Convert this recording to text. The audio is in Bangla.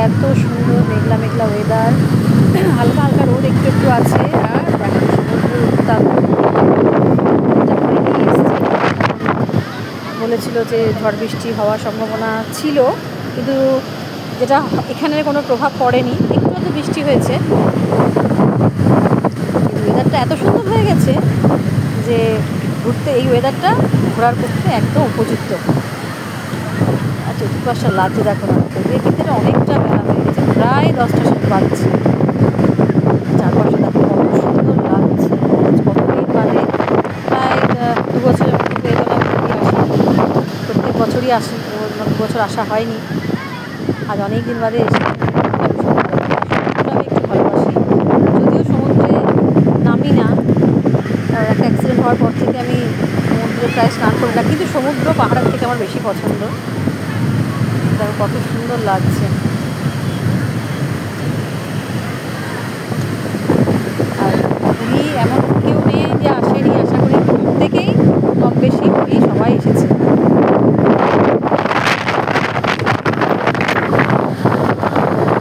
এত সুন্দর মেঘলা মেঘলা ওয়েদার, হালকা হালকা রোদ একটু একটু আছে, আর দেখো সমুদ্রের উত্তাপ। বলেছিল যে ঝড় বৃষ্টি হওয়ার সম্ভাবনা ছিল, কিন্তু যেটা এখানে কোনো প্রভাব পড়েনি, একটু তো বৃষ্টি হয়েছে, কিন্তু ওয়েদারটা এত সুন্দর হয়ে গেছে যে ঘুরতে, এই ওয়েদারটা ঘোরার পক্ষে একদম উপযুক্ত। আর চতুর্পাশটা লাগছে দেখো না, এর ভিতরে অনেকটা বেলা হয়ে গেছে, প্রায় 10টা বাজছে। চারপাশে দেখো কত সুন্দর লাগছে। কতদিন বাদে, প্রায় 2 বছরের মতো হয়ে গেল আমি আসি, প্রত্যেক বছরই আসি, 2 বছর আসা হয়নি, আজ অনেক দিন বাদে এসে সমুদ্রটাকে একটু ভালোবাসি। যদিও সমুদ্রে নামি না, একটা অ্যাক্সিডেন্ট হওয়ার পর থেকে আমি সমুদ্রে প্রায় স্নান করি না, কিন্তু সমুদ্র পাহাড়ের থেকে আমার বেশি পছন্দ। দেখো কত সুন্দর লাগছে।